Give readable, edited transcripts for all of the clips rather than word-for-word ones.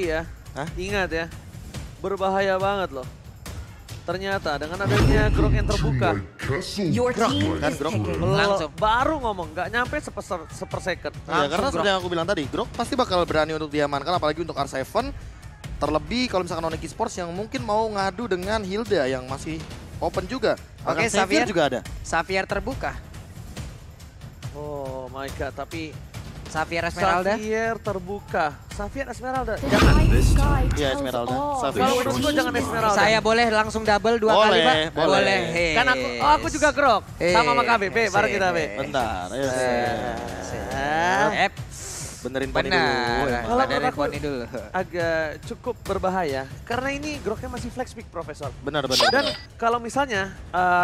ya, Hah? ingat ya, berbahaya banget loh. Ternyata dengan adanya Grok yang terbuka, Your team kan is Grok. picking. Langsung. baru ngomong, nggak nyampe seper second. Ya, karena Grok. seperti yang aku bilang tadi, Grok pasti bakal berani untuk diamankan, apalagi untuk R7. Terlebih kalau misalkan Onyx Esports yang mungkin mau ngadu dengan Hilda yang masih open juga. Oke, Bahkan Xavier Xavier juga ada. Xavier terbuka. Oh my god, tapi Xavier Esmeralda. Xavier terbuka. Xavier Esmeralda. The Jangan. night sky Iya, tells Esmeralda. all. Xavier. Kalau Your menurut gua team jangan is Esmeralda. Saya boleh langsung double 2 kali, Boleh, Pak? boleh. Kan aku juga Grok. Sama sama KBP, bareng kita, Be. Bentar, ya. Eh, Benerin Pani dulu. benar. Kalau Benerin menurut aku- Poni dulu. Agak cukup berbahaya karena ini Groknya masih flex pick, Profesor. Benar, benar. Dan kalau misalnya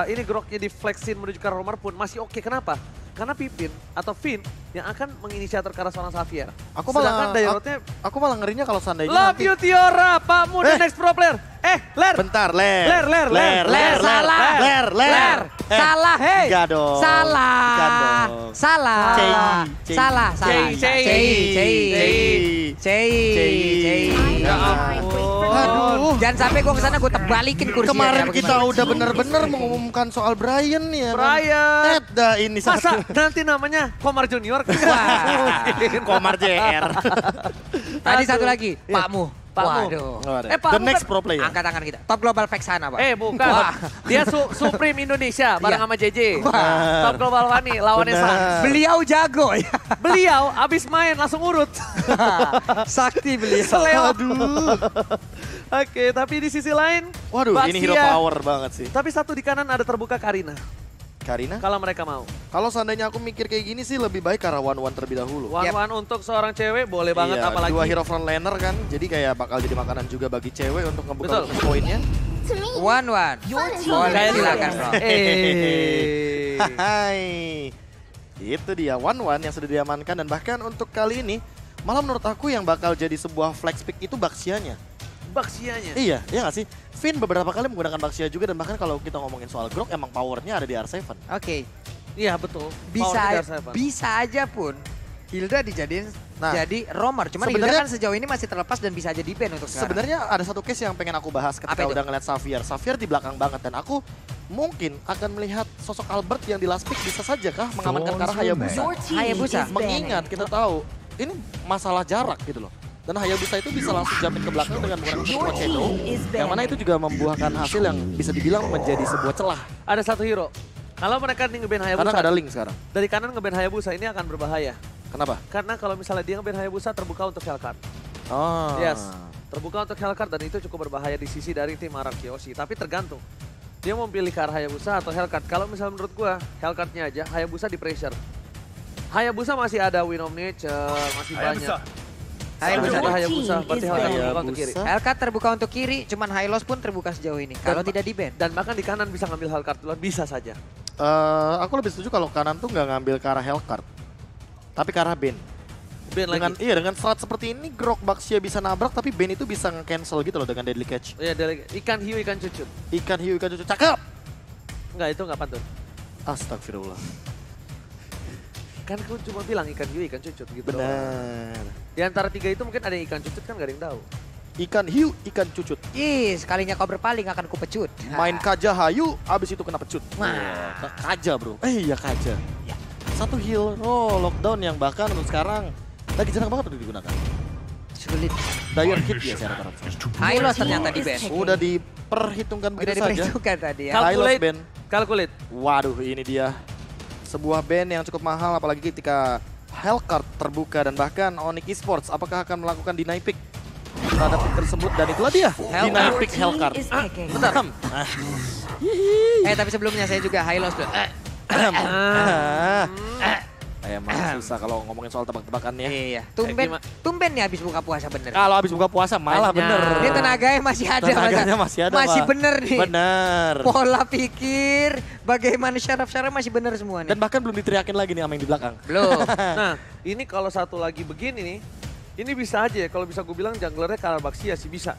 ini Groknya di flexin menuju ke Romer pun masih oke. Kenapa? Karena Pipin atau Finn yang akan menginisiator ke arah seorang Xavier. Aku Sedangkan malah, Dairotnya aku malah ngerinya kalau seandainya Love nanti. you Tiora, Pak Mu, the next pro player. Ler. Bentar, Ler. Ler, salah. Ler. Salah, hei. Enggak dong. Salah. Bukan dong. Salah. Cei. Salah, salah. Cei. Ya ampun. Aduh. Jangan sampai gue kesana gue terbalikin kursinya. Kemarin ya, kita bagaimana? udah bener-bener mengumumkan soal Brian ya. kan? Brian. Dah ini Masa satu. nanti namanya Komar Junior? Wah. Komar JR. Tadi Aduh. satu lagi, Iya. Pakmu. Pak Mu. Waduh. Pak The Mu next kan- pro player. Angkat tangan kita. Top Global Vexana, Pak. bukan. Wah. Dia Supreme Indonesia bareng Iya. sama JJ. Wah. Top Global Fani lawannya Benar. San. Beliau jago ya. Beliau abis main langsung urut. Sakti beliau. Seleo. Oke, tapi di sisi lain, Waduh, ini hero Baxia. power banget sih. Tapi satu di kanan ada terbuka Karina. Karina, Kalau mereka mau. kalau seandainya aku mikir kayak gini sih lebih baik ke arah one-one terlebih dahulu. One-one untuk seorang cewek boleh banget Iya, apalagi. dua hero frontlaner kan, jadi kayak bakal jadi makanan juga bagi cewek untuk ngebuka Betul. poinnya. To me, One. your team Boleh, is silakan, best. Bro. Hai, itu dia one-one yang sudah diamankan dan bahkan untuk kali ini malah menurut aku yang bakal jadi sebuah flex pick itu Baxianya. Baxianya. Iya, iya nggak sih? Finn beberapa kali menggunakan Baxia juga dan bahkan kalau kita ngomongin soal Grok emang powernya ada di R7. Oke, Iya betul. bisa Power Seven. bisa aja pun Hilda dijadiin Nah, jadi romer. Cuman Hilda sebenarnya- kan sejauh ini masih terlepas dan bisa aja di-ban untuk sekarang. Sebenarnya ada satu case yang pengen aku bahas ketika Apa itu? udah ngeliat Xavier. Xavier di belakang banget dan aku mungkin akan melihat sosok Albert yang di last pick bisa saja kah mengamankan ke arah Hayabusa. Your team Hayabusa. is Mengingat banned. kita tahu ini masalah jarak gitu loh. Dan Hayabusa itu bisa langsung jumpin ke belakang dengan menggunakan Your sebuah shadow. team is Yang mana banned. itu juga membuahkan hasil yang bisa dibilang menjadi sebuah celah. Ada satu hero. Kalau mereka nih nge-ban Karena Hayabusa, nggak ada link sekarang. dari kanan nge-ban Hayabusa ini akan berbahaya. Kenapa? Karena kalau misalnya dia nge-ban Hayabusa terbuka untuk Hellcard. Oh. Yes. Terbuka untuk Hellcard dan itu cukup berbahaya di sisi dari tim Arak Kyoshi. Tapi tergantung. Dia mau pilih ke arah Hayabusa atau Hellcard. Kalau misalnya menurut gua, Hellcard-nya aja, Hayabusa di pressure. Hayabusa masih ada Win of Nature, masih banyak. Hayabusa. Ada Hayabusa, berarti Hellcard terbuka untuk kiri. Hayabusa. Hellcat terbuka untuk kiri, cuman Hylos pun terbuka sejauh ini. Kalau tidak di-ban. Dan bahkan di kanan bisa ngambil Hellcard duluan, bisa saja. Aku lebih setuju kalau kanan tuh nggak ngambil ke arah Hellcard. Tapi ke arah Ben. Ben Dengan lagi. iya dengan strat seperti ini Grok Baxia bisa nabrak tapi Ben itu bisa nge-cancel gitu loh dengan deadly catch. Iya, dari ikan hiu, ikan cucut. Ikan hiu ikan cucu cakep. Enggak, itu enggak pantun. Astagfirullah. Kan aku cuma bilang ikan hiu, ikan cucut gitu. doang. Benar. Di antara tiga itu mungkin ada yang ikan cucut kan gak ada yang tahu. Ikan hiu ikan cucut. Ih, sekalinya kau berpaling akan kupecut. Main kaja hayu abis itu kena pecut. Wah. Kaja bro. Iya kaja. Satu heal lockdown yang bahkan untuk sekarang lagi jarang banget udah digunakan. Sulit. Dire hit ya saya rata-rata. Hylos ternyata di-ban. Udah diperhitungkan Udah begitu saja. diperhitungkan tadi ya. Hylos Calculate. Ben. Calculate. Waduh ini dia. Sebuah band yang cukup mahal apalagi ketika Hellcard terbuka dan bahkan Onyx Esports apakah akan melakukan deny pick terhadap pick tersebut dan itulah dia deny Your pick team Hellcard. is picking. Tapi sebelumnya saya juga Hylos tuh. Emang susah kalau ngomongin soal tebak-tebakannya. Iya. Tumben, gimana? tumben nih habis buka puasa bener. Kalau habis buka puasa malah Hanya- bener. Dia tenaganya masih ada. Tenaganya masih ada, Masih Pak. bener nih. Bener. Pola pikir, bagaimana syaraf-syaraf masih bener semua nih. Dan bahkan belum diteriakin lagi nih sama yang di belakang. Belum. Nah, ini kalau satu lagi begini nih, ini bisa aja ya. Kalau bisa gue bilang junglernya Karar Baxia sih bisa.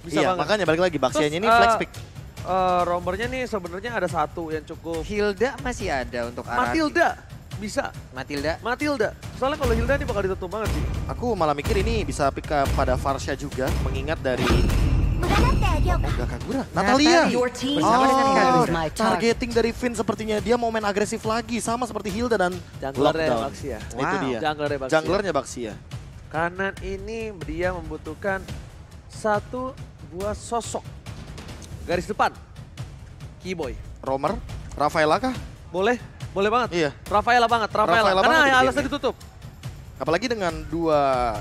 Bisa Iya banget. makanya balik lagi Baxianya ini Terus, flex pick. Romernya nih sebenarnya ada satu yang cukup. Hilda masih ada untuk arah. Matilda. bisa. Matilda. Soalnya kalau Hilda ini bakal ditutup banget sih. Aku malah mikir ini bisa pick up pada Varsha juga, mengingat dari enggak Kagura. Natalia. Your team Bersama dengan Kagura. is my target. Targeting dari Finn sepertinya dia mau main agresif lagi sama seperti Hilda dan Junglernya lockdown. Baxia. Nah, itu dia. Junglernya Baxia. Junglernya Baxia. Kanan ini dia membutuhkan satu buah sosok. Garis depan. Keyboy. Romer, Rafaela kah? Boleh banget. Iya. Rafaela banget, Rafaela. Rafaela Karena banget di alasnya game ditutup. Apalagi dengan dua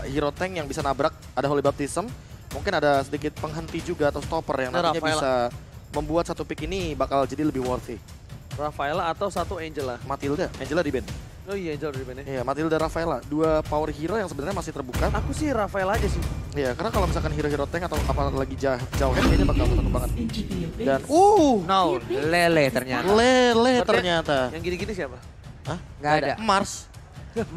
hero tank yang bisa nabrak, ada Holy Baptism, mungkin ada sedikit penghenti juga atau stopper yang Nah, nantinya Rafaela. bisa membuat satu pick ini bakal jadi lebih worthy. Rafaela atau satu Angela. Matilda, Angela di band. Oh iya, Angela dari mana? Iya, Matilda, Rafaela, dua power hero yang sebenarnya masih terbuka. Aku sih Rafaela aja sih. Iya, karena kalau misalkan hero-hero tank atau apalagi jauh kayaknya bakal satu banget. Dan No, Lele ternyata. Lele Berarti ternyata. Yang gini-gini siapa? Hah? Nggak ada. Mars.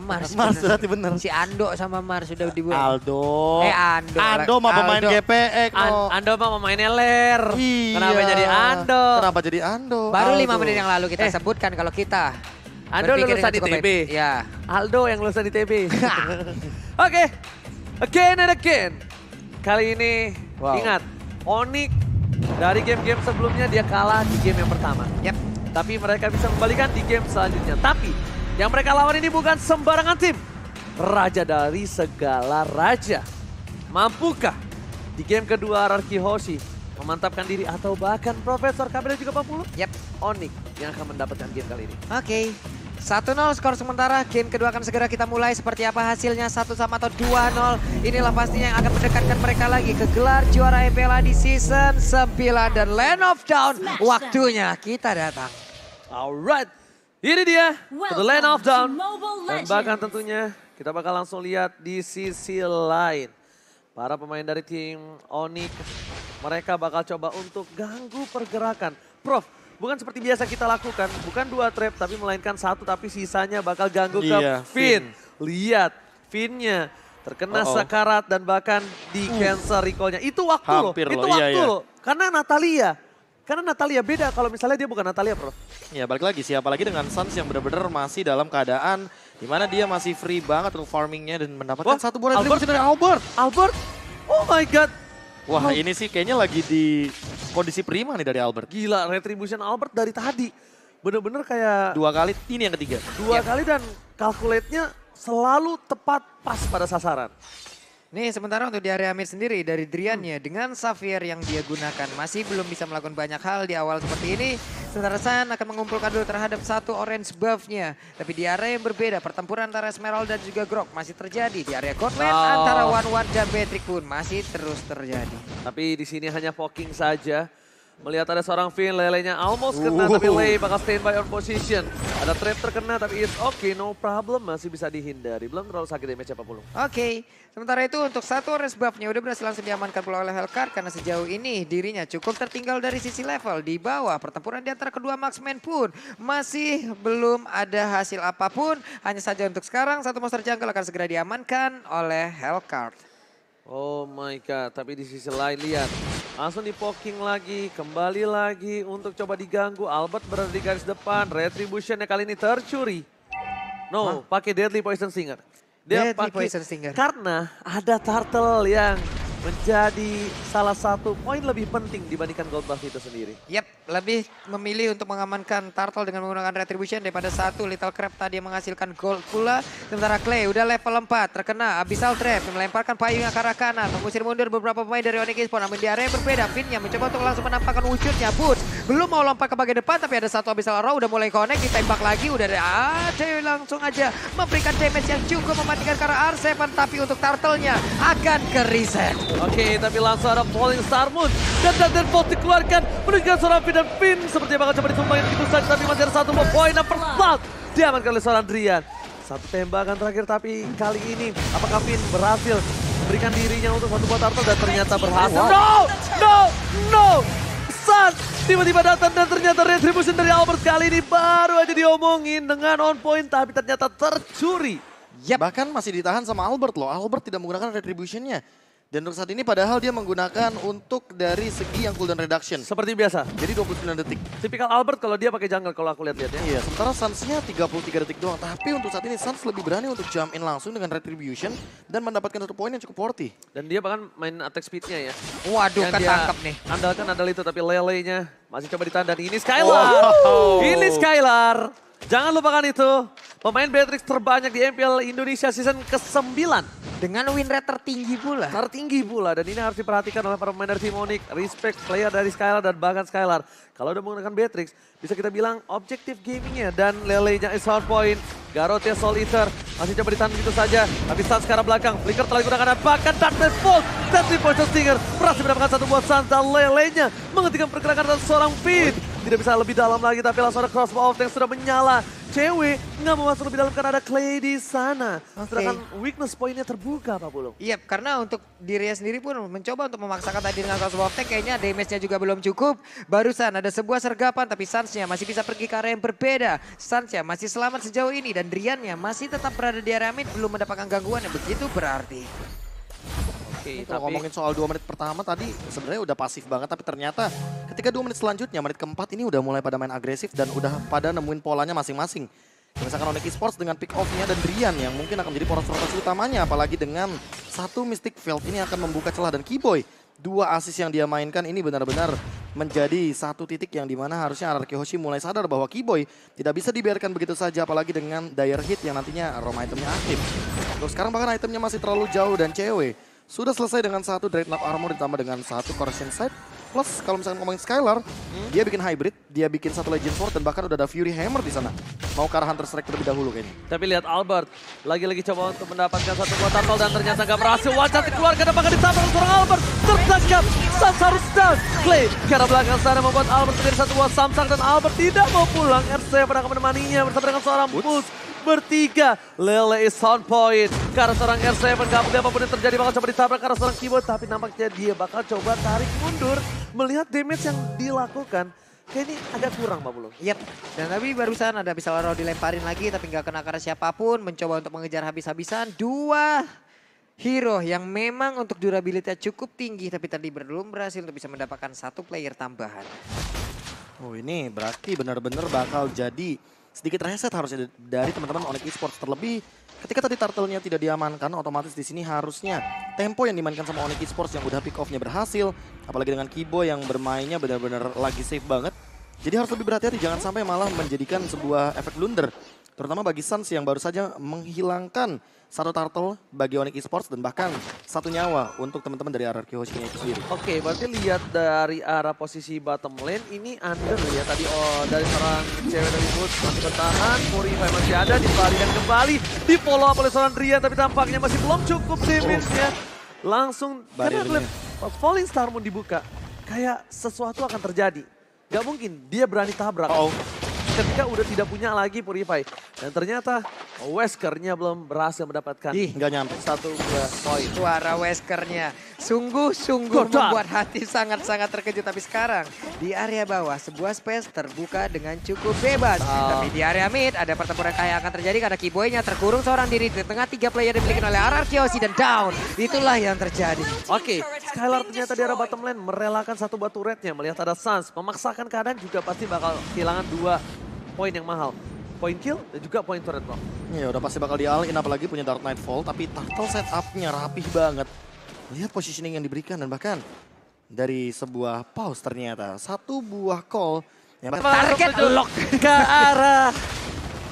Mars Berarti bener. Si Ando sama Mars sudah dibuat. Aldo. Ando. Mah pemain Aldo. GPX. Ando mah pemainnya ler. Iya. Kenapa jadi Ando? Kenapa jadi Ando? Baru Aldo. 5 menit yang lalu kita sebutkan kalau kita Ando berpikir lulusan dengan cukup ITB. baik. Ya. Aldo yang lulusan ITB. Oke. Again and again. Kali ini Wow. ingat, Onyx dari game-game sebelumnya dia kalah di game yang pertama. Yap. Tapi mereka bisa kembalikan di game selanjutnya. Tapi yang mereka lawan ini bukan sembarangan tim. Raja dari segala raja. Mampukah di game kedua RRQ Hoshi memantapkan diri atau bahkan Profesor Kabel juga 40? Yap. Onyx yang akan mendapatkan game kali ini. Oke. 1-0 skor sementara, game kedua akan segera kita mulai. Seperti apa hasilnya, 1 sama atau 2-0. Inilah pastinya yang akan mendekatkan mereka lagi ke gelar juara MPLA di season 9 dan Land of Dawn. Waktunya kita datang. Alright, ini dia The Land of Dawn. Mobile Dan bahkan tentunya kita bakal langsung lihat di sisi lain. Para pemain dari tim Onyx, mereka bakal coba untuk ganggu pergerakan. Prof, bukan seperti biasa kita lakukan, bukan 2 trap tapi melainkan 1 tapi sisanya bakal ganggu ke Iya, Finn. Lihat, Finn-nya terkena sekarat dan bahkan di cancel recall-nya. Itu waktu Hampir loh, itu loh, iya, waktu iya. loh. Karena Natalia beda kalau misalnya dia bukan Natalia, Prof. Ya balik lagi sih, apalagi dengan Suns yang benar-benar masih dalam keadaan dimana dia masih free banget untuk farmingnya dan mendapatkan Wah, satu bola Albert. dari Albert. Albert, oh my god. Wah ini sih kayaknya lagi di kondisi prima nih dari Albert. Gila, retribution Albert dari tadi. Bener-bener kayak 2 kali, ini yang ketiga. 2 kali dan calculate-nya selalu tepat pas pada sasaran. Nih sementara untuk di area mid sendiri dari Driannya dengan Xavier yang dia gunakan masih belum bisa melakukan banyak hal di awal seperti ini. Sementara San akan mengumpulkan dulu terhadap satu orange buff-nya. Tapi di area yang berbeda pertempuran antara Esmeralda dan juga Grok masih terjadi. Di area Godland antara One dan Patrick pun masih terus terjadi. Tapi di sini hanya poking saja. Melihat ada seorang Finn, Lelenya almost kena tapi Lei bakal stand by on position. Ada trap terkena tapi it's okay, no problem, masih bisa dihindari. Belum terlalu sakit damage apapun. Oke, sementara itu untuk satu orange buff-nya udah berhasil langsung diamankan pula oleh Hellcard karena sejauh ini dirinya cukup tertinggal dari sisi level di bawah. Pertempuran di antara kedua marksman pun masih belum ada hasil apapun. Hanya saja untuk sekarang satu monster jungle akan segera diamankan oleh Hellcard. Oh my god, tapi di sisi lain lihat. Langsung di poking lagi, kembali lagi untuk coba diganggu. Albert berada di garis depan, retributionnya kali ini tercuri. No, pakai Deadly Poison Stinger. Deadly pakai- Poison Stinger. Karena ada turtle yang menjadi salah satu poin lebih penting dibandingkan gold buff itu sendiri. Yap, lebih memilih untuk mengamankan Turtle dengan menggunakan Retribution daripada satu Little Crab tadi yang menghasilkan gold pula. Sementara Clay udah level 4, terkena Abyssal Trap, melemparkan payungnya ke arah kanan, mengusir mundur beberapa pemain dari Onyx Esports. Namun di area yang berbeda, Finn-nya mencoba untuk langsung menampakkan wujudnya. Boots belum mau lompat ke bagian depan, tapi ada satu Abyssal Arrow udah mulai connect, ditembak lagi, udah ada langsung aja memberikan damage yang cukup mematikan ke arah R7, tapi untuk Turtle-nya akan ke reset. Oke, tapi langsung ada Falling Star Moon. Dan Bolt dikeluarkan menunjukkan seorang Finn dan Finn. Sepertinya bakal coba disumbangin begitu saja, tapi masih ada satu poin number 4. Diamankan oleh seorang Drian. Satu tembakan terakhir, tapi kali ini apakah Finn berhasil berikan dirinya untuk satu buah turtle dan ternyata berhasil. No! Sun tiba-tiba datang dan ternyata retribution dari Albert kali ini baru aja diomongin dengan on point, tapi ternyata tercuri. Bahkan masih ditahan sama Albert loh. Albert tidak menggunakan retributionnya. Dan untuk saat ini padahal dia menggunakan untuk dari segi yang cooldown reduction. Seperti biasa. Jadi 29 detik. Tipikal Albert kalau dia pakai jungle kalau aku lihat-lihat ya. Iya, sementara Suns-nya 33 detik doang. Tapi untuk saat ini Suns lebih berani untuk jump in langsung dengan Retribution dan mendapatkan 1 poin yang cukup worthy. Dan dia bahkan main attack speed-nya ya. Waduh, Yang dia ketangkep nih. andalkan adalah itu, tapi Lele-nya masih coba ditahan. Dan ini Skylar. Ini Skylar. Jangan lupakan itu. Pemain Beatrix terbanyak di MPL Indonesia season ke-9. Dengan win rate tertinggi pula. Tertinggi pula, dan ini harus diperhatikan oleh para pemain dari tim Onyx. Respect player dari Skylar dan bahkan Skylar. Kalau udah menggunakan Beatrix, bisa kita bilang objektif gamingnya. Dan Lele-nya is on point. Garotnya Soul Eater masih coba ditahan begitu saja. Tapi Suns ke arah belakang, Flicker telah digunakan dan bahkan Darkness Fall. Dan 3 Poison Stinger berhasil mendapatkan 1 buat Suns. Dan Lele-nya menghentikan pergerakan dari seorang Fit. Tidak bisa lebih dalam lagi, tapi langsung ada crossbow yang sudah menyala. Cewek nggak mau masuk lebih dalam karena ada Clay di sana. Sedangkan weakness poinnya terbuka, Pak Bulung. Iya, karena untuk dirinya sendiri pun mencoba untuk memaksakan tadi dengan crossbow attack, kayaknya damage-nya juga belum cukup. Barusan ada sebuah sergapan, tapi Suns-nya masih bisa pergi ke arah yang berbeda. Suns-nya masih selamat sejauh ini, dan Drian-nya masih tetap berada di area mid, belum mendapatkan gangguan yang begitu berarti. Oke, Kalau ngomongin soal 2 menit pertama tadi sebenarnya udah pasif banget, tapi ternyata ketika 2 menit selanjutnya, menit keempat ini udah mulai pada main agresif dan udah pada nemuin polanya masing-masing. Misalkan Onyx Esports dengan pick off-nya dan Drian yang mungkin akan menjadi poros rotasi utamanya, apalagi dengan 1 Mystic Field ini akan membuka celah, dan Keyboy 2 assist yang dia mainkan ini benar-benar menjadi 1 titik yang dimana harusnya RRQ Hoshi mulai sadar bahwa Keyboy tidak bisa dibiarkan begitu saja, apalagi dengan Dire Hit yang nantinya roam itemnya aktif. Terus sekarang bahkan itemnya masih terlalu jauh, dan cewek sudah selesai dengan 1 Dreadnought Armor ditambah dengan 1 Corrosion Sight. Plus kalau misalkan ngomongin Skylar, dia bikin hybrid, dia bikin 1 Legend Sword, dan bahkan udah ada Fury Hammer di sana. Mau ke arah Hunter Strike terlebih dahulu kayaknya. Tapi lihat Albert, lagi-lagi coba untuk mendapatkan 1 buah turtle dan ternyata nggak berhasil. Wajah dikeluarkan dan bahkan ditabrak oleh seorang Albert. Tertangkap, Suns harus down. Clay ke arah belakang sana membuat Albert menjadi 1 buah samsak, dan Albert tidak mau pulang. RC akan menemaninya bersama dengan seorang Bulls. Bertiga, Lele is on point. Karena seorang R7, gak mungkin apapun yang terjadi bakal coba ditabrak karena seorang Keyboard. Tapi nampaknya dia bakal coba tarik mundur. Melihat damage yang dilakukan, kayak ini agak kurang Pak Bulung. Yap, dan tapi barusan ada bisa Lauro dilemparin lagi tapi nggak kena karena siapapun. Mencoba untuk mengejar habis-habisan. 2 hero yang memang untuk durability cukup tinggi, tapi tadi belum berhasil untuk bisa mendapatkan 1 player tambahan. Oh, ini berarti benar-benar bakal jadi sedikit reset harusnya dari teman-teman Onyx Esports. Terlebih ketika tadi turtle-nya tidak diamankan, otomatis di sini harusnya tempo yang dimainkan sama Onyx Esports yang udah pick off-nya berhasil. Apalagi dengan Keyboy yang bermainnya benar-benar lagi safe banget. Jadi harus lebih berhati-hati, jangan sampai malah menjadikan sebuah efek blunder. Terutama bagi Suns yang baru saja menghilangkan 1 turtle bagi Onyx Esports dan bahkan 1 nyawa untuk teman-teman dari RRQ Hoshi itu sendiri. Oke, berarti lihat dari arah posisi bottom lane ini under ya tadi dari seorang cewek dari Bulls masih bertahan, Purify masih ada, dibalikan kembali, di follow up oleh seorang Drian tapi tampaknya masih belum cukup damage-nya. Langsung karena lihat Falling Star Moon dibuka, kayak sesuatu akan terjadi. Gak mungkin dia berani tabrak. Ketika udah tidak punya lagi Purify. Dan ternyata Wesker-nya belum berhasil mendapatkan Nggak nyampe 1 poin. Suara Wesker-nya sungguh-sungguh membuat hati sangat-sangat terkejut. Tapi sekarang di area bawah sebuah space terbuka dengan cukup bebas. Tapi di area mid ada pertempuran kayak akan terjadi karena Keyboy-nya terkurung seorang diri di tengah 3 player dimiliki oleh RRQ Hoshi dan down. Itulah yang terjadi. Oke, Skylar ternyata di arah bottom lane merelakan 1 buah turretnya. Melihat ada Suns, memaksakan keadaan juga pasti bakal kehilangan 2 poin yang mahal. Poin kill dan juga poin turret block. Ya udah pasti bakal di-all-in, apalagi punya Dark Nightfall, tapi turtle setup-nya rapih banget. Lihat positioning yang diberikan dan bahkan dari sebuah pause ternyata 1 buah call yang Target lock ke arah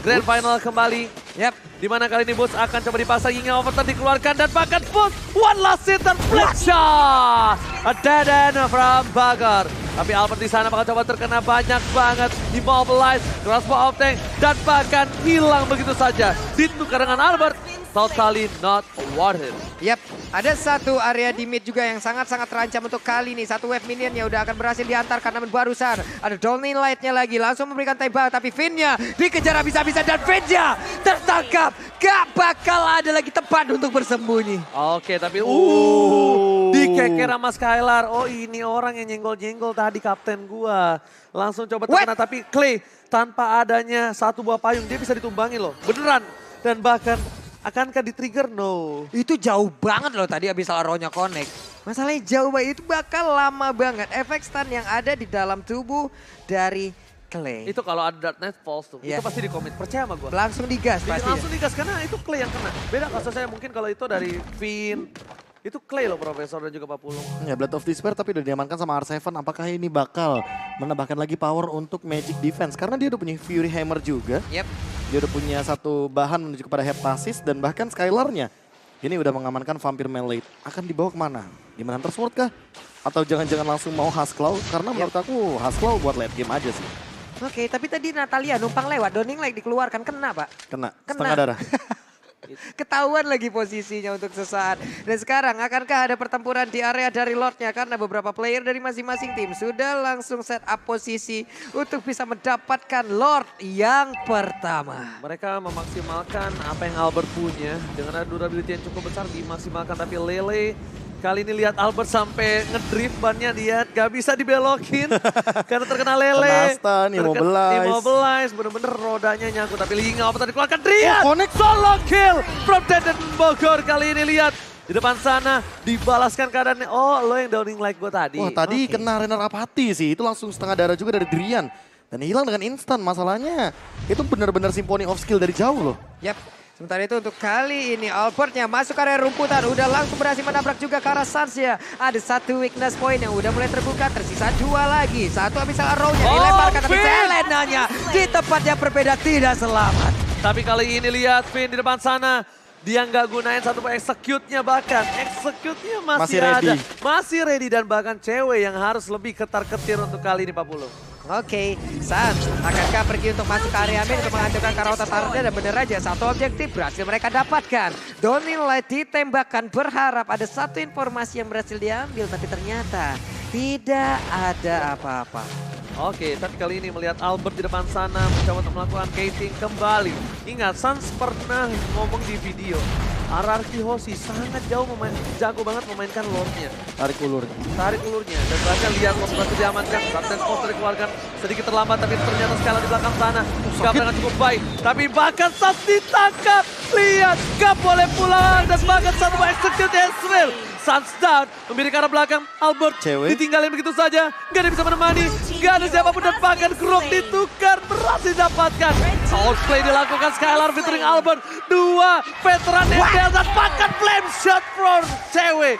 Grand Final kembali. Yap. Dimana kali ini Bulls akan coba dipasang hingga overturn dikeluarkan dan bahkan Bulls one last hitter flat shot. A dead end from Bagar. Tapi Albert di sana bakal coba terkena banyak banget. Immobilize, crossbow of tank dan bahkan hilang begitu saja. Ditukar dengan Albert. Totally not worth it. Yap, ada 1 area di mid juga yang sangat-sangat terancam untuk kali ini. 1 wave minion yang udah akan berhasil diantar karena barusan ada Dolmen Light-nya lagi. Langsung memberikan tembak tapi Finn-nya dikejar habis-habisan dan Finn-nya tertangkap. Gak bakal ada lagi tempat untuk bersembunyi. Oke, tapi dikeker sama Skylar. Oh, ini orang yang nyenggol-nyenggol tadi kapten gua. Langsung coba terkena tapi Clay tanpa adanya 1 buah payung dia bisa ditumbangi loh. Beneran. Dan bahkan Akankah di-trigger? No. Itu jauh banget loh tadi abis Arrow-nya connect. Masalahnya jauh banget, itu bakal lama banget. Efek stun yang ada di dalam tubuh dari Clay. Itu kalau ada Dark Knight Falls tuh, Iya. itu pasti di-commit. Percaya sama gue. Langsung digas pasti. Langsung digas karena itu Clay yang kena. Beda kasusnya mungkin kalau itu dari Finn. Itu Clay loh Profesor dan juga Pak Pulung. Ya, Blood of Despair tapi udah diamankan sama R7. Apakah ini bakal menambahkan lagi power untuk Magic Defense? Karena dia udah punya Fury Hammer juga. Yep. Dia udah punya satu bahan menuju kepada Heptasis dan bahkan Skylar-nya. Ini udah mengamankan Vampire Melee. Akan dibawa kemana? Demon Hunter Sword kah? Atau jangan-jangan langsung mau Husklow? Karena menurut aku Husklow buat late game aja sih. Oke, tapi tadi Natalia numpang lewat, Downing Light dikeluarkan, kena Pak. Kena, Kena. setengah darah. Ketahuan lagi posisinya untuk sesaat. Dan sekarang akankah ada pertempuran di area dari Lordnya? Karena beberapa player dari masing-masing tim sudah langsung set up posisi untuk bisa mendapatkan Lord yang pertama. Mereka memaksimalkan apa yang Albert punya. Dengan ada durability yang cukup besar dimaksimalkan. Tapi Lele kali ini lihat Albert sampai ngedrift bannya dia gak bisa dibelokin. Karena terkena Lele. Kena stun, Immobilize. Bener-bener rodanya nyangkut. Tapi Linga apa tadi keluarkan Drian. Connect. Solo kill from Deden Bogor kali ini lihat. Di depan sana dibalaskan keadaannya. Oh lo yang downing like gue tadi. Wah tadi Oke. kena Renner Apathy sih. Itu langsung setengah darah juga dari Drian. Dan hilang dengan instan. Masalahnya itu benar-benar symphony of skill dari jauh loh. Yap. Sementara itu untuk kali ini Albertnya masuk ke area rumputan. Udah langsung berhasil menabrak juga ke arah Suns ya. Ada satu weakness point yang udah mulai terbuka. Tersisa dua lagi. Satu habis Arrow-nya dilemparkan. Tapi Finn! Selenanya di tempat yang berbeda tidak selamat. Tapi kali ini lihat Finn di depan sana. Dia nggak gunain satu execute-nya bahkan. Execute-nya masih ada. ready. Masih ready dan bahkan cewek yang harus lebih ketar-ketir untuk kali ini Pak Pulung. Oke, Suns akankah pergi untuk masuk ke area main untuk menghancurkan Karauta Tarnya dan bener aja satu objektif berhasil mereka dapatkan. Downing Light ditembakkan berharap ada satu informasi yang berhasil diambil tapi ternyata tidak ada apa-apa. Oke, tapi kali ini melihat Albert di depan sana mencoba untuk melakukan gating kembali. Ingat, Suns pernah ngomong di video. RRQ Hoshi sangat jago banget memainkan Lordnya. Tarik ulurnya. Tarik ulurnya dan bahkan lihat Lord berhasil diamankan. Substance Poster dikeluarkan sedikit terlambat tapi ternyata sekali di belakang sana. Gap dengan cukup baik. Tapi bahkan Suns ditangkap. Lihat, Gap boleh pulang dan bahkan satu execute Ezreal. Suns down, memilih ke arah belakang, Albert Cewek. ditinggalin begitu saja, gak ada yang bisa menemani, gak ada siapapun dan bahkan Grok ditukar, berhasil didapatkan. Outplay dilakukan Skylar featuring Albert, dua veteran NBL dan bahkan flame shot from cewek.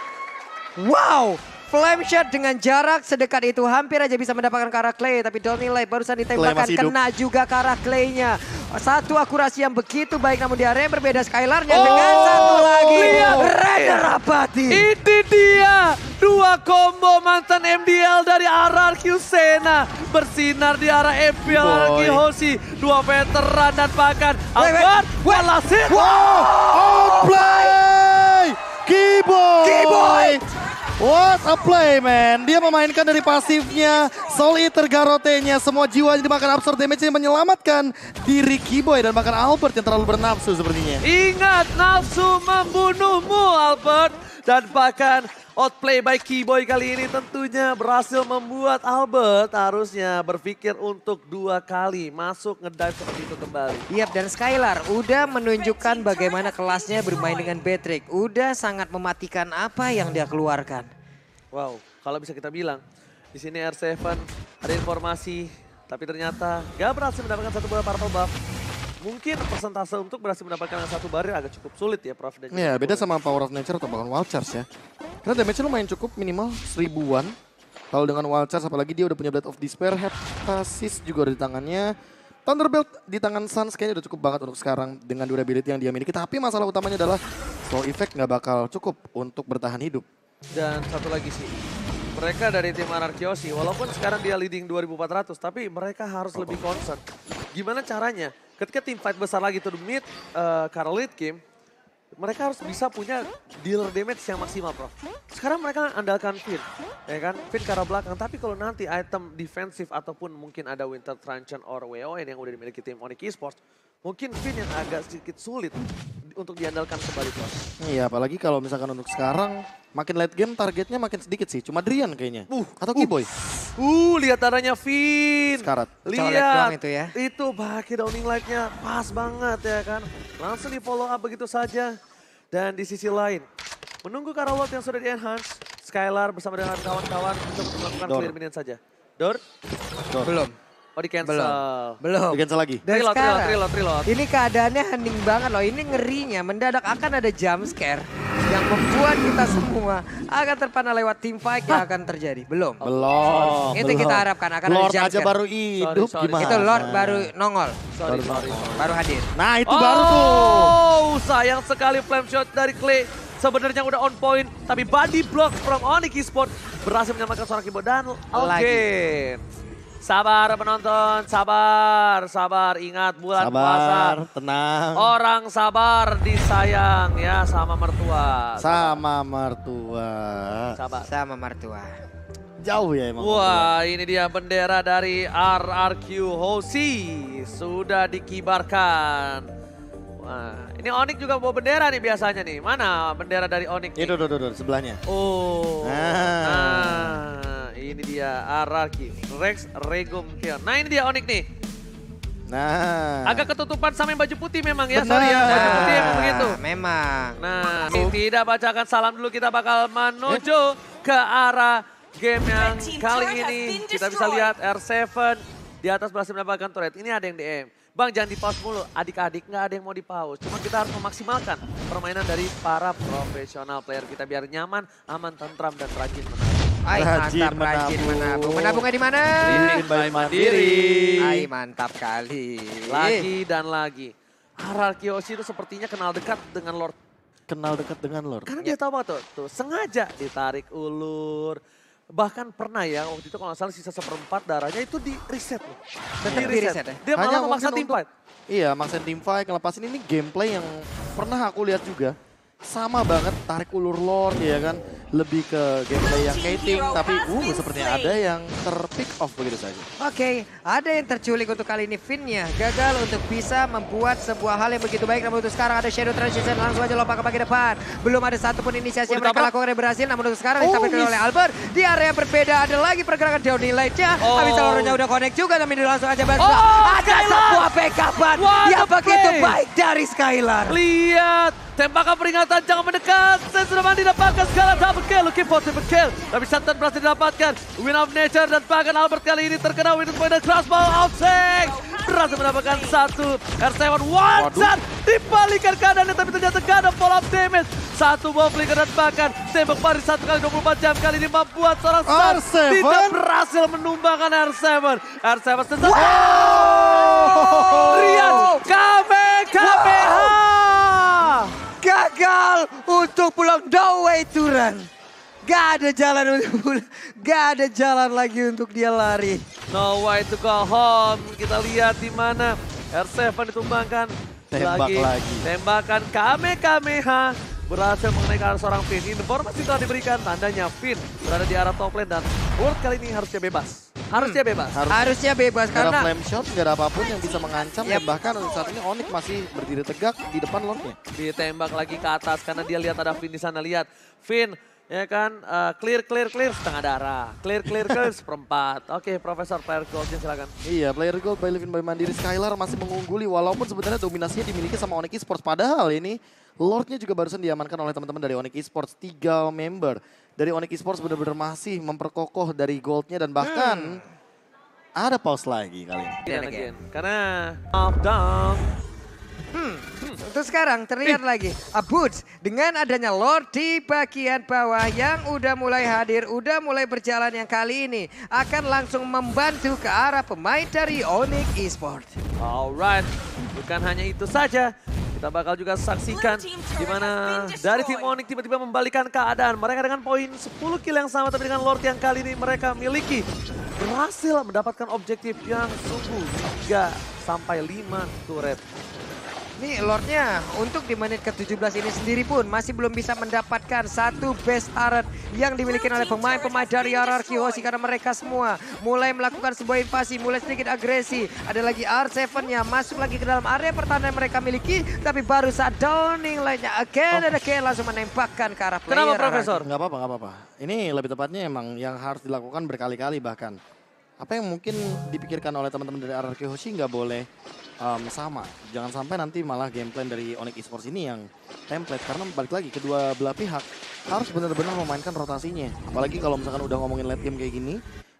Wow, flame shot dengan jarak sedekat itu hampir aja bisa mendapatkan ke arah Clay. Tapi Downing Light barusan ditembakkan masih hidup. kena juga ke arah Clay-nya. Satu akurasi yang begitu baik namun di area yang berbeda Skylar-nya dengan satu lagi. lihat. Renner Apathy. Ini dia, dua combo mantan MDL dari RRQ Sena. Bersinar di arah FPL RRQ Hoshi. Dua veteran dan bahkan Albert, Walasit. Outplay! Keyboy! Keyboy! What a play man. Dia memainkan dari pasifnya, Soul Eater Garrote-nya, semua jiwanya dimakan absorb damage-nya menyelamatkan diri Keyboy dan bahkan Albert yang terlalu bernafsu sepertinya. Ingat, nafsu membunuhmu Albert. Dan bahkan outplay by Keyboy kali ini tentunya berhasil membuat Albert harusnya berpikir untuk dua kali masuk ngedive seperti itu kembali. Yap, dan Skylar udah menunjukkan bagaimana kelasnya bermain dengan Patrick. Udah sangat mematikan apa yang dia keluarkan. Wow, kalau bisa kita bilang di sini R7 ada informasi tapi ternyata gak berhasil mendapatkan satu bola purple buff. Mungkin persentase untuk berhasil mendapatkan yang satu barir agak cukup sulit ya Prof. Dan Ya beda sama Power of Nature atau bahkan Wild Charge ya. Karena damage-nya lumayan cukup minimal 1000-an. Kalau dengan Wild Charge apalagi dia udah punya Blood of Despair, Heptasis juga udah di tangannya. Thunderbolt di tangan Suns kayaknya udah cukup banget untuk sekarang dengan durability yang dia miliki. Tapi masalah utamanya adalah slow effect nggak bakal cukup untuk bertahan hidup. Dan satu lagi sih, mereka dari tim RRQ Hoshi walaupun sekarang dia leading 2400 tapi mereka harus lebih concern. Gimana caranya ketika tim fight besar lagi to the mid, karena late game, mereka harus bisa punya dealer damage yang maksimal, Prof. Sekarang mereka andalkan Finn, ya kan? Finn ke arah belakang, tapi kalau nanti item defensif ataupun mungkin ada Winter Truncheon or WON yang udah dimiliki tim Onyx Esports, mungkin Finn yang agak sedikit sulit untuk diandalkan kembali, Prof. Iya apalagi kalau misalkan untuk sekarang makin late game targetnya makin sedikit sih. Cuma Drian kayaknya. Atau Keyboy. Lihat darahnya Finn. Sekarat. Colek doang Lihat, itu ya. itu pakai downing light-nya pas banget ya kan. Langsung di follow up begitu saja. Dan di sisi lain, menunggu Karolot yang sudah di-enhance. Skylar bersama dengan kawan-kawan untuk melakukan clear minion saja. Dor? Belum. Oh di cancel. Belum. Di cancel lagi. Dan Reload, sekarang, reload. ini keadaannya hening banget loh. Ini ngerinya mendadak akan ada jump scare yang membuat kita semua akan terpana lewat team fight yang akan terjadi. Belum. Belum. Itu kita harapkan akan Lord ada jump aja scare. baru hidup Sorry. gimana? Itu Lord baru nongol, Sorry. baru hadir. Nah itu baru tuh. Oh, sayang sekali flame shot dari Clay. Sebenarnya udah on point, tapi body block from Onyx Esports berhasil menyelamatkan seorang Kimbo dan again. Sabar penonton, sabar. Ingat bulan puasa. Sabar, tenang. Orang sabar disayang ya sama mertua. Sama mertua. Sabar. Sama mertua. Jauh ya emang. Wah, ini dia bendera dari RRQ Hoshi sudah dikibarkan. Wah, ini Onyx juga bawa bendera nih biasanya nih. Mana bendera dari Onyx nih? Itu sebelahnya. Oh. Nah. Ini dia RRQ Rex Regum Kion. Nah, ini dia Onyx nih. Nah. Agak ketutupan sama yang baju putih memang ya. Benar. Sorry ya, baju putih emang begitu. Memang. Nah, tidak bacakan salam dulu, kita bakal menuju ke arah game yang kali ini. Kita bisa lihat R7 di atas berhasil mendapatkan turret. Ini ada yang DM. Bang jangan di-pause mulu, adik-adik nggak ada yang mau di-pause. Cuma kita harus memaksimalkan permainan dari para profesional player kita biar nyaman, aman, tentram, dan rajin menabung. Ay, mantap, rajin menabung. Menabungnya di mana? Livin by Mandiri. Ay, mantap kali. Lagi dan lagi. RRQ Hoshi itu sepertinya kenal dekat dengan Lord. Kenal dekat dengan Lord. Karena dia tahu banget tuh, sengaja ditarik ulur. Bahkan pernah ya waktu itu kalau nggak salah sisa 1/4 darahnya itu di reset loh. Tetap di reset ya? Dia Hanya malah memaksa mungkin team fight. Iya, maksain team fight, ngelepasin ini gameplay yang pernah aku lihat juga. Sama banget tarik ulur Lord ya kan. Lebih ke gameplay yang kating, tapi sepertinya ada yang ter-pick off begitu saja. Oke, ada yang terculik untuk kali ini. Finn-nya gagal untuk bisa membuat sebuah hal yang begitu baik. Namun untuk sekarang ada Shadow Transition langsung aja lompat ke bagian depan. Belum ada satupun inisiasi yang mereka lakukan yang berhasil. Namun untuk sekarang ditampilkan oleh Albert. Di area berbeda ada lagi pergerakan downhill-nya. Habis seluruhnya udah connect juga, tapi langsung aja balik. Ada sebuah backupan yang begitu baik dari Skylar. Lihat, tembakan peringatan jangan mendekat. Saya sudah mandi dapatkan skala double kill, looking for triple kill. Tapi Satan berhasil didapatkan. Win of Nature dan bahkan Albert kali ini terkena win point dan crossbow outside. Berhasil mendapatkan satu. R7 one shot. Dibalikan keadaannya tapi ternyata gak ada follow up damage. Satu bom flicker dan bahkan tembak Paris 1 kali 24 jam kali ini membuat seorang Satan tidak berhasil menumbangkan R7. R7 sesat. Rian Kamehameha. Gagal untuk pulang no way to run. Gak ada jalan untuk pulang. Gak ada jalan lagi untuk dia lari. No way to go home. Kita lihat di mana R7 ditumbangkan. Tembak lagi. Tembakan Kamehameha berhasil mengenai ke arah seorang Finn. Informasi telah diberikan, tandanya Finn berada di arah top lane dan World kali ini harusnya bebas. Harusnya bebas. Harusnya bebas Gak ada karena flame shot, gak ada apapun yang bisa mengancam. Dan bahkan untuk saat ini Onyx masih berdiri tegak di depan Lordnya. Ditembak lagi ke atas karena dia lihat ada Finn di sana. Lihat Finn ya kan clear setengah darah. Clear seperempat. Oke, Profesor Player Goldnya silakan. Iya, player gold by Livin by Mandiri. Skylar masih mengungguli walaupun sebenarnya dominasinya dimiliki sama Onyx Esports. Padahal ini Lordnya juga barusan diamankan oleh teman-teman dari Onyx Esports. 3 member dari Onyx Esports benar-benar masih memperkokoh dari goldnya dan bahkan ada pause lagi kali ini. Again. Karena up down. untuk sekarang terlihat lagi Boots dengan adanya Lord di bagian bawah yang udah mulai hadir, udah mulai berjalan yang kali ini akan langsung membantu ke arah pemain dari Onyx Esports. Alright, bukan hanya itu saja. Kita bakal juga saksikan di mana dari tim Onyx tiba-tiba membalikan keadaan. Mereka dengan poin 10 kill yang sama tapi dengan Lord yang kali ini mereka miliki. Berhasil mendapatkan objektif yang sungguh 3-5 turret. Nih Lordnya untuk di menit ke-17 ini sendiri pun masih belum bisa mendapatkan satu base turret yang dimiliki oleh pemain-pemain dari RRQ Hoshi karena mereka semua mulai melakukan sebuah invasi, mulai sedikit agresi. Ada lagi R7-nya masuk lagi ke dalam area pertahanan yang mereka miliki tapi baru saat downing lainnya again langsung menembakkan ke arah player. Kenapa Profesor? Nggak apa-apa. Ini lebih tepatnya emang yang harus dilakukan berkali-kali bahkan. Apa yang mungkin dipikirkan oleh teman-teman dari RRQ Hoshi nggak boleh sama. Jangan sampai nanti malah game plan dari Onyx Esports ini yang template. Karena balik lagi kedua belah pihak harus benar-benar memainkan rotasinya. Apalagi kalau misalkan udah ngomongin late game kayak gini.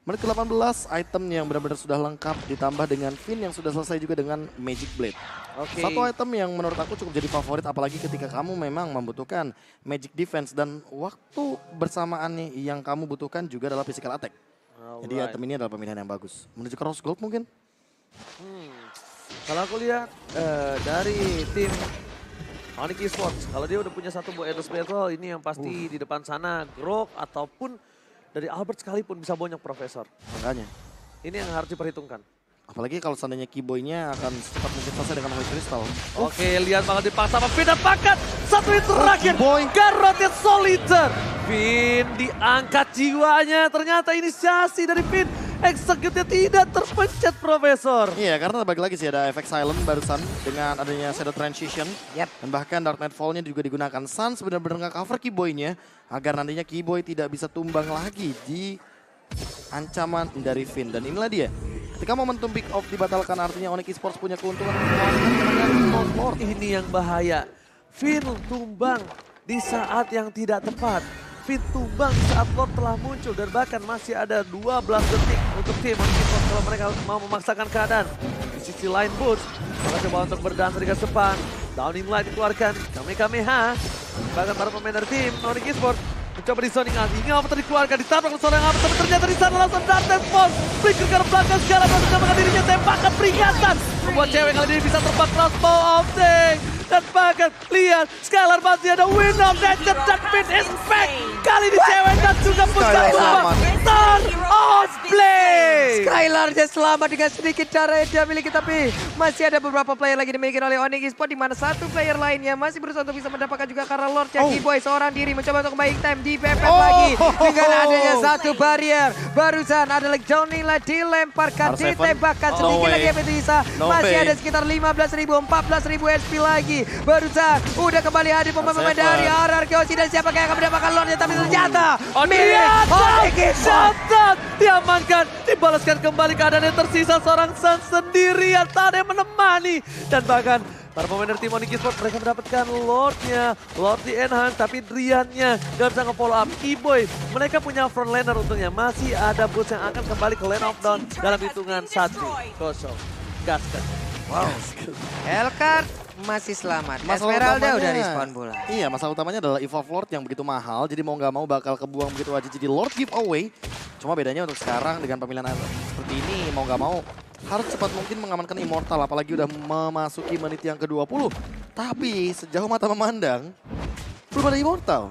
Menit ke-18 item yang benar-benar sudah lengkap ditambah dengan Finn yang sudah selesai juga dengan Magic Blade. Oke. Satu item yang menurut aku cukup jadi favorit apalagi ketika kamu memang membutuhkan Magic Defense dan waktu bersamaannya yang kamu butuhkan juga adalah Physical Attack. Jadi item ini adalah pemilihan yang bagus. Menuju ke Rose Gold mungkin? Kalau aku lihat dari tim Onyx Esports, kalau dia udah punya satu Endless Battle, ini yang pasti di depan sana Grok ataupun dari Albert sekalipun bisa bonyok Profesor. Makanya. Ini yang harus diperhitungkan. Apalagi kalau seandainya Keyboy-nya akan secepat mungkin selesai dengan Holy Crystal. Oke, lihat banget dipaksa sama Finn dan pakat. Satu hit terakhir. Keyboy. Garroted Solitaire. Finn diangkat jiwanya. Ternyata inisiasi dari Finn. Execute-nya tidak terpencet Profesor. Iya, karena balik lagi sih ada efek silent barusan dengan adanya shadow transition. Dan bahkan Dark Nightfall-nya juga digunakan. Suns benar-benar nge-cover Keyboy-nya agar nantinya Keyboy tidak bisa tumbang lagi di ancaman dari Finn. Dan inilah dia. Ketika momentum pick off dibatalkan artinya Onyx Esports punya keuntungan untuk Lord. Ini yang bahaya. Finn tumbang di saat yang tidak tepat. Finn tumbang saat Lord telah muncul dan bahkan masih ada 12 detik untuk tim Onyx Esports kalau mereka mau memaksakan keadaan. Di sisi lain Boots, mereka coba untuk berdansa di garis depan. Downing Light dikeluarkan, Kamehameha. Bahkan para pemain dari tim Onyx Esports mencoba di zoning out, ingin apa dikeluarkan, ditabrak oleh seorang apa, tapi ternyata di sana langsung Darten Force. Flicker ke belakang segala menyamakan dirinya, tembakan peringatan. Membuat cewek kali ini bisa terbang crossbow of day. Dan bahkan lihat, Skylar masih ada win of nature dan Finn is back. Kali ini cewek dan juga puncak tumbang. Turn on play. Skylar dia selamat dengan sedikit cara yang dia miliki, tapi masih ada beberapa player lagi dimiliki oleh Onyx Esports di mana satu player lainnya masih berusaha untuk bisa mendapatkan juga karena Lord Keyboy seorang diri mencoba untuk buying time di PPF lagi dengan adanya satu barrier. Barusan ada lagi Johnny lah dilemparkan, ditembakkan sedikit lagi yang bisa. Masih ada sekitar 15.000, 14.000 SP lagi. Barusan udah kembali hadir pemain-pemain dari RRQ dan siapa yang akan mendapatkan Lordnya, tapi ternyata Onyx Esports diamankan, dibalaskan kembali keadaan yang tersisa seorang Sun sendirian, tak ada yang menemani. Dan bahkan para pemain dari tim Onyx Esports mereka mendapatkan Lordnya, Lord di enhance tapi Driannya gak bisa nge-follow up. Keyboy, mereka punya frontliner untungnya, masih ada Boots yang akan kembali ke lane of down dalam hitungan 1-0. Gaskan. wow. Hellcat masih selamat. Esmeralda udah respawn pula. Iya, masalah utamanya adalah Evolve Lord yang begitu mahal, jadi mau nggak mau bakal kebuang begitu aja jadi Lord giveaway. Cuma bedanya untuk sekarang dengan pemilihan seperti ini, mau nggak mau harus cepat mungkin mengamankan Immortal, apalagi udah memasuki menit yang ke-20. Tapi sejauh mata memandang, belum ada Immortal.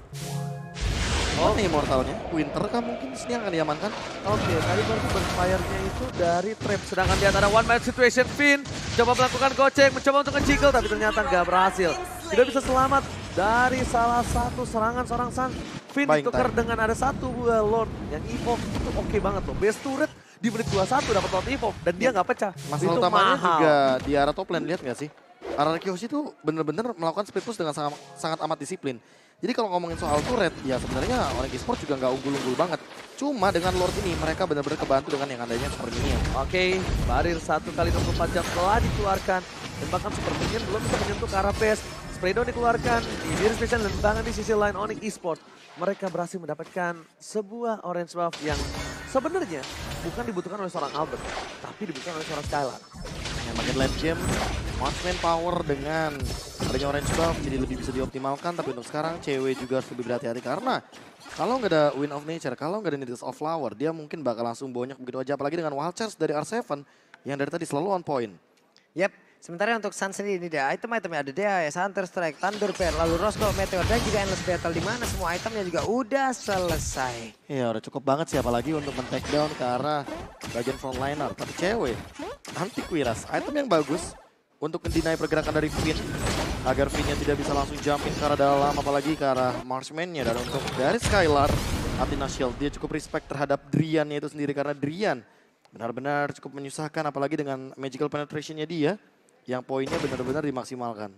Mana Immortalnya? Winter kah mungkin di sini yang akan diamankan? Oke, tadi baru backfire-nya itu dari trap. Sedangkan di antara one man situation, Finn coba melakukan gocek, mencoba untuk nge-jiggle, tapi ternyata nggak berhasil. Tidak bisa selamat dari salah satu serangan seorang Sun. Finn ditukar dengan ada satu buah Lord yang evolve. Itu oke banget loh. Base turret di menit 21 dapat Lord evolve dan dia nggak pecah. Masalah itu utamanya mahal. juga di arah top lane, lihat nggak sih? RRQ itu benar-benar melakukan split push dengan sangat amat disiplin. Jadi kalau ngomongin soal turret, ya sebenarnya Onyx Esports juga nggak unggul-unggul banget. Cuma dengan Lord ini mereka benar-benar kebantu dengan yang adanya Super Minion. Oke, barir 1 kali 24 jam telah dikeluarkan. Dan bahkan Super Minion belum bisa menyentuh ke arah base. Spraydon dikeluarkan di diri spesial dan bahkan di sisi lain Onyx Esports. Mereka berhasil mendapatkan sebuah orange buff yang sebenarnya bukan dibutuhkan oleh seorang Albert, tapi dibutuhkan oleh seorang Skylar. Yang makin late game, marksman power dengan adanya orange buff jadi lebih bisa dioptimalkan. Tapi untuk sekarang cewek juga harus lebih berhati-hati karena kalau nggak ada Wind of Nature, kalau nggak ada Needles of Flower, dia mungkin bakal langsung bonyok begitu aja. Apalagi dengan Wild Charge dari R7 yang dari tadi selalu on point. Yap, sementara untuk Sun sendiri ini dia item-itemnya ada DAS, Hunter Strike, Thunder Pair, lalu Rose Gold, Meteor, dan juga Endless Battle di mana semua itemnya juga udah selesai. Iya udah cukup banget sih apalagi untuk men-take down ke arah bagian frontliner. Tapi cewek, anti Quiras, item yang bagus untuk mendinai pergerakan dari Finn. Agar Finn-nya tidak bisa langsung jumping ke arah dalam, apalagi ke arah marksman-nya. Dan untuk dari Skylar, Athena Shield, dia cukup respect terhadap Drian-nya itu sendiri. Karena Drian benar-benar cukup menyusahkan, apalagi dengan magical penetration-nya dia. Yang poinnya benar-benar dimaksimalkan.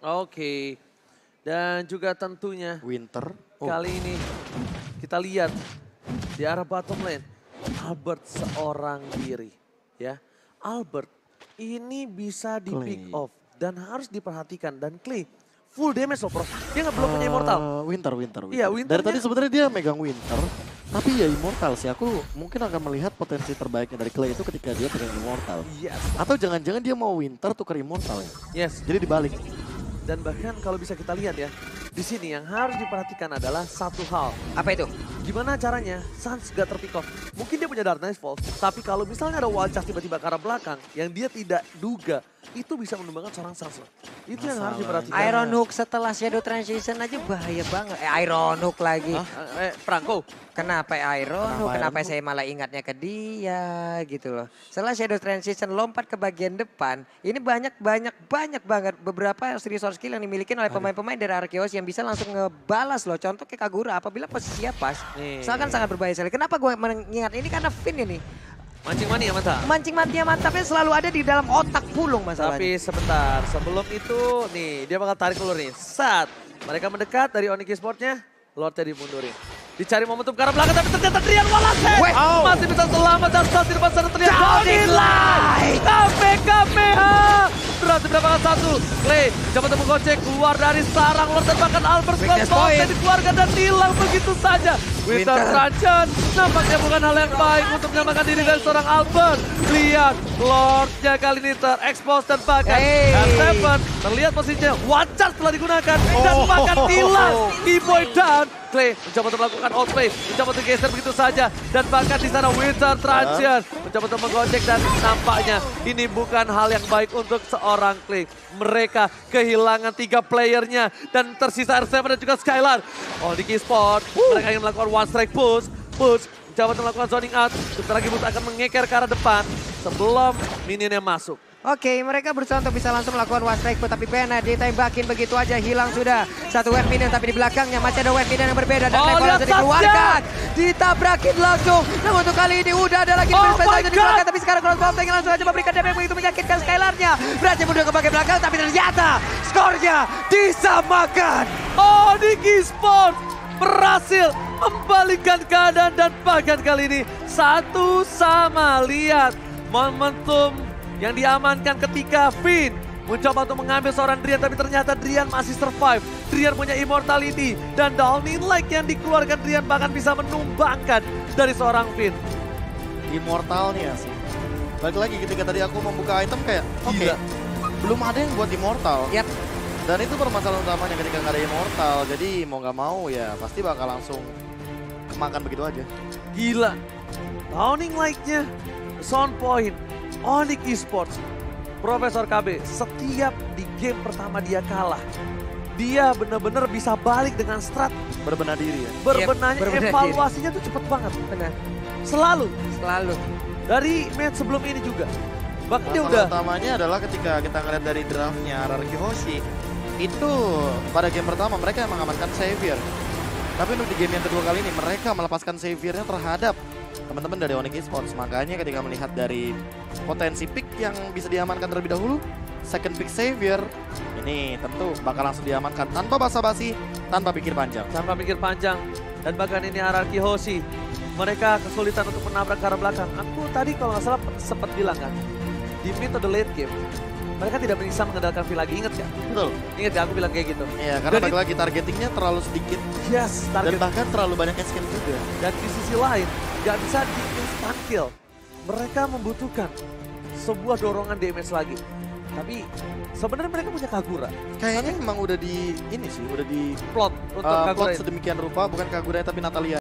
Oke, dan juga tentunya Winter. kali ini kita lihat di arah bottom lane. Albert seorang diri. Ya, Albert ini bisa di Clay. pick off dan harus diperhatikan. Dan Clay full damage loh bro. Dia nggak belum punya immortal. Winter. Iya, Dari Winternya- tadi sebenarnya dia megang Winter. Tapi ya immortal sih. Aku mungkin akan melihat potensi terbaiknya dari Clay itu ketika dia pegang immortal. Yes. Atau jangan-jangan dia mau Winter tukar immortal ya. Yes. Jadi dibalik. Dan bahkan kalau bisa kita lihat ya, di sini yang harus diperhatikan adalah satu hal. Apa itu? Gimana caranya Sans gak terpick off? Mungkin dia punya Dark Nightfall, tapi kalau misalnya ada wall charge tiba-tiba ke arah belakang yang dia tidak duga, itu bisa menumbangkan seorang Sans. Itu yang harus Masalahnya. diperhatikan. Iron Hook setelah Shadow Transition aja bahaya banget. Iron Hook lagi. Franco, Kenapa Iron Hook? Kenapa Kenapa Iron saya malah ingatnya ke dia gitu loh. Setelah Shadow Transition lompat ke bagian depan, ini banyak banget beberapa resource skill yang dimiliki oleh pemain-pemain dari Arceus yang bisa langsung ngebalas loh. Contoh kayak Kagura apabila posisinya pas. Nih. Misalkan sangat berbahaya sekali. Kenapa gue mengingat ini karena Finn ini. mancing mani ya mata. Mancing matinya mantapnya selalu ada di dalam otak Pulung masalahnya. Tapi sebentar, sebelum itu nih dia bakal tarik ulur nih. Saat mereka mendekat dari Onyx Esports-nya, Lordnya dimundurin. Dicari momentum ke arah belakang tapi ternyata Drian Wallace Weh. masih bisa selamat dan saat di depan sana terlihat Downing Light. KPKPH berhasil mendapatkan satu. Clay coba temu gocek keluar dari sarang Lord dan bahkan Albert Weakness Scott point. dikeluarkan dan hilang begitu saja. Winter Winter. Trajan nampaknya bukan hal yang baik untuk menyelamatkan diri dari seorang Albert. Lihat Lordnya kali ini terekspos dan bahkan Hey. R7 terlihat posisinya wajar setelah digunakan dan bahkan hilang D-Boy down. Clay mencoba untuk melakukan outplay, mencoba untuk geser begitu saja dan bahkan di sana Winter Trajan mencoba untuk menggocek dan nampaknya ini bukan hal yang baik untuk seorang Clay. Mereka kehilangan 3 playernya dan tersisa R7 dan juga Skylar. Onyx Esports mereka ingin melakukan one strike push, mencoba untuk melakukan zoning out. Sebentar lagi Bus akan mengeker ke arah depan sebelum minionnya masuk. Oke, mereka berusaha untuk bisa langsung melakukan one strike, tapi Bena ditembakin begitu aja, hilang sudah. Satu wave minion, tapi di belakangnya masih ada wave minion yang berbeda. Dan Neko lihat langsung dikeluarkan, ditabrakin langsung. Namun untuk kali ini udah ada lagi Oh defense my langsung dikeluarkan, tapi sekarang Crossbow Tank langsung aja memberikan damage begitu menyakitkan Skylarnya. Berhasil mundur ke bagian belakang, tapi ternyata skornya disamakan. Onyx Esports berhasil membalikkan keadaan dan bahkan kali ini satu sama. Lihat momentum yang diamankan ketika Finn mencoba untuk mengambil seorang Drian tapi ternyata Drian masih survive. Drian punya immortality dan Downing Light yang dikeluarkan Drian bahkan bisa menumbangkan dari seorang Finn. Immortalnya sih. Balik lagi ketika tadi aku membuka item kayak oke, Gila. belum ada yang buat immortal. Yap. Dan itu permasalahan utamanya ketika nggak ada immortal. Jadi mau nggak mau ya pasti bakal langsung kemakan begitu aja. Gila. Downing Light-nya, Sound Point, Onyx Esports, Profesor KB, setiap di game pertama dia kalah, dia benar-benar bisa balik dengan strat. Berbenah diri ya. Berbenahnya, berbenah diri. evaluasinya tuh cepet banget. Benar, Selalu. selalu. Dari match sebelum ini juga. Bahkan dia Masalah udah, utamanya adalah ketika kita ngeliat dari draftnya Rarki Hoshi, itu pada game pertama mereka mengamankan Xavier. Tapi untuk di game yang kedua kali ini mereka melepaskan Xaviernya terhadap teman-teman dari Onyx Esports. Makanya ketika melihat dari potensi pick yang bisa diamankan terlebih dahulu, second pick Xavier, ini tentu bakal langsung diamankan tanpa basa-basi, tanpa pikir panjang. tanpa pikir panjang. Dan bahkan ini Araki Hoshi, mereka kesulitan untuk menabrak ke arah belakang. Aku tadi kalau nggak salah sempat bilang kan, di mid atau the late game, mereka tidak bisa mengandalkan Finn lagi. Ingat gak? Betul. Ingat ya, aku bilang kayak gitu. Iya, karena Dan balik lagi targetingnya terlalu sedikit Yes, dan target. bahkan terlalu banyak escape juga. Dan di sisi lain, nggak bisa di instant kill. Mereka membutuhkan sebuah dorongan damage lagi. Tapi sebenarnya mereka punya Kagura. Kayaknya memang udah di ini sih, udah di Plot untuk Kagura plot ini. sedemikian rupa, bukan Kagura tapi Natalia.